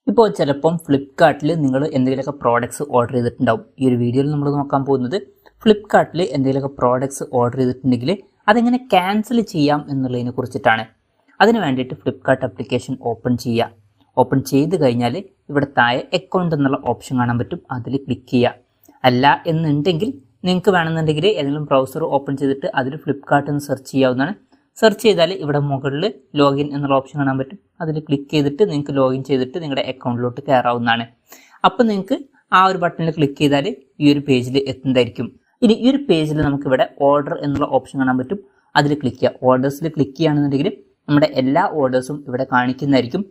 ഇപ്പോൾ ചിലപ്പം ഫ്ലിപ്കാർട്ടിൽ നിങ്ങൾ എന്തെങ്കിലുമൊക്കെ പ്രോഡക്ട്സ് ഓർഡർ ചെയ്തിട്ടുണ്ടാവും. ഈ ഒരു വീഡിയോയിൽ നമ്മൾ നോക്കാൻ പോകുന്നത് ഫ്ലിപ്കാർട്ടിൽ എന്തെങ്കിലുമൊക്കെ പ്രോഡക്ട്സ് ഓർഡർ ചെയ്തിട്ടുണ്ടെങ്കിൽ അതെങ്ങനെ ക്യാൻസൽ ചെയ്യാം എന്നുള്ളതിനെ കുറിച്ചിട്ടാണ്. അതിന് വേണ്ടിയിട്ട് ഫ്ലിപ്കാർട്ട് ആപ്ലിക്കേഷൻ ഓപ്പൺ ചെയ്യുക. ഓപ്പൺ ചെയ്ത് കഴിഞ്ഞാൽ ഇവിടെ താഴെ അക്കൗണ്ട് എന്നുള്ള ഓപ്ഷൻ കാണാൻ പറ്റും. അതിൽ ക്ലിക്ക് ചെയ്യുക. അല്ല എന്നുണ്ടെങ്കിൽ നിങ്ങൾക്ക് വേണമെന്നുണ്ടെങ്കിൽ ഏതെങ്കിലും ബ്രൗസർ ഓപ്പൺ ചെയ്തിട്ട് അതിൽ ഫ്ലിപ്കാർട്ട് എന്ന് സെർച്ച് ചെയ്യാവുന്നതാണ്. സെർച്ച് ചെയ്താൽ ഇവിടെ മുകളിൽ ലോഗിൻ എന്നുള്ള ഓപ്ഷൻ കാണാൻ പറ്റും. അതിൽ ക്ലിക്ക് ചെയ്തിട്ട് നിങ്ങൾക്ക് ലോഗിൻ ചെയ്തിട്ട് നിങ്ങളുടെ അക്കൗണ്ടിലോട്ട് കയറാവുന്നതാണ്. അപ്പോൾ നിങ്ങൾക്ക് ആ ഒരു ബട്ടണിൽ ക്ലിക്ക് ചെയ്താൽ ഈ ഒരു പേജിൽ എത്തുന്നതായിരിക്കും. ഇനി ഈ ഒരു പേജിൽ നമുക്കിവിടെ ഓർഡർ എന്നുള്ള ഓപ്ഷൻ കാണാൻ പറ്റും. അതിൽ ക്ലിക്ക് ചെയ്യുക. ഓർഡേഴ്സിൽ ക്ലിക്ക് ചെയ്യുകയാണെന്നുണ്ടെങ്കിൽ നമ്മുടെ എല്ലാ ഓർഡേഴ്സും ഇവിടെ കാണിക്കുന്നതായിരിക്കും.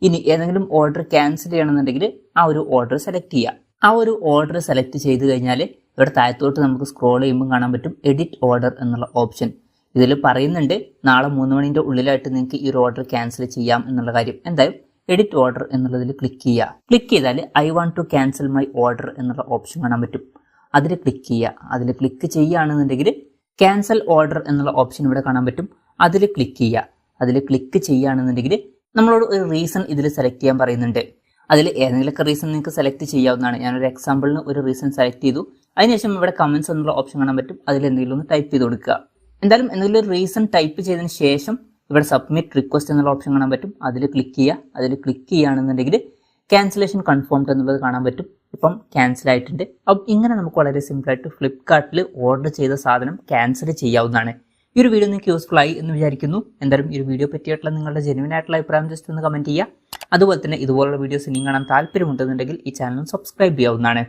ഇനി ഏതെങ്കിലും ഓർഡർ ക്യാൻസൽ ചെയ്യണമെന്നുണ്ടെങ്കിൽ ആ ഒരു ഓർഡർ സെലക്ട് ചെയ്യുക. ആ ഒരു ഓർഡർ സെലക്ട് ചെയ്ത് കഴിഞ്ഞാൽ ഇവിടെ താഴത്തോട്ട് നമുക്ക് സ്ക്രോൾ ചെയ്യുമ്പോൾ കാണാൻ പറ്റും എഡിറ്റ് ഓർഡർ എന്നുള്ള ഓപ്ഷൻ. ഇതിൽ പറയുന്നുണ്ട് നാളെ 3 മണിൻ്റെ ഉള്ളിലായിട്ട് നിങ്ങൾക്ക് ഈ ഒരു ഓർഡർ ക്യാൻസൽ ചെയ്യാം എന്നുള്ള കാര്യം. എന്തായാലും എഡിറ്റ് ഓർഡർ എന്നുള്ളതിൽ ക്ലിക്ക് ചെയ്യുക. ക്ലിക്ക് ചെയ്താൽ I want to cancel my order എന്നുള്ള ഓപ്ഷൻ കാണാൻ പറ്റും. അതിൽ ക്ലിക്ക് ചെയ്യുക. അതിൽ ക്ലിക്ക് ചെയ്യുകയാണെന്നുണ്ടെങ്കിൽ ക്യാൻസൽ ഓർഡർ എന്നുള്ള ഓപ്ഷൻ ഇവിടെ കാണാൻ പറ്റും. അതിൽ ക്ലിക്ക് ചെയ്യുക. അതിൽ ക്ലിക്ക് ചെയ്യുകയാണെന്നുണ്ടെങ്കിൽ നമ്മളോട് ഒരു റീസൺ ഇതിൽ സെലക്ട് ചെയ്യാൻ പറയുന്നുണ്ട്. അതിൽ ഏതെങ്കിലുമൊക്കെ റീസൺ നിങ്ങൾക്ക് സെലക്ട് ചെയ്യാവുന്നതാണ്. ഞാനൊരു എക്സാമ്പിളിന് ഒരു റീസൺ സെലക്ട് ചെയ്തു. അതിനുശേഷം ഇവിടെ കമൻസ് എന്നുള്ള ഓപ്ഷൻ കാണാൻ പറ്റും. അതിൽ എന്തെങ്കിലും ഒന്ന് ടൈപ്പ് ചെയ്ത് കൊടുക്കുക. എന്തായാലും എന്തെങ്കിലും ഒരു റീസൺ ടൈപ്പ് ചെയ്തതിന് ശേഷം ഇവിടെ സബ്മിറ്റ് റിക്വസ്റ്റ് എന്നുള്ള ഓപ്ഷൻ കാണാൻ പറ്റും. അതിൽ ക്ലിക്ക് ചെയ്യുക. അതിൽ ക്ലിക്ക് ചെയ്യുകയാണെന്നുണ്ടെങ്കിൽ ക്യാൻസലേഷൻ കൺഫേംഡ് എന്നുള്ളത് കാണാൻ പറ്റും. ഇപ്പം ക്യാൻസൽ ആയിട്ടുണ്ട്. അപ്പം ഇങ്ങനെ നമുക്ക് വളരെ സിമ്പിളായിട്ട് ഫ്ലിപ്കാർട്ടിൽ ഓർഡർ ചെയ്ത സാധനം ക്യാൻസൽ ചെയ്യാവുന്നതാണ്. ഈ ഒരു വീഡിയോ നിങ്ങൾക്ക് യൂസ്ഫുൾ ആയി എന്ന് വിചാരിക്കുന്നു. എന്തായാലും ഈ ഒരു വീഡിയോ പറ്റിയിട്ടുള്ള നിങ്ങളുടെ ജെന്യുവൻ ആയിട്ടുള്ള അഭിപ്രായം ജസ്റ്റ് ഒന്ന് കമൻറ്റ് ചെയ്യുക. അതുപോലെ തന്നെ ഇതുപോലുള്ള വീഡിയോസ് ഇനിയും കാണാൻ താല്പര്യമുണ്ടെന്നുണ്ടെങ്കിൽ ഈ ചാനൽ സബ്സ്ക്രൈബ് ചെയ്യാവുന്നതാണ്.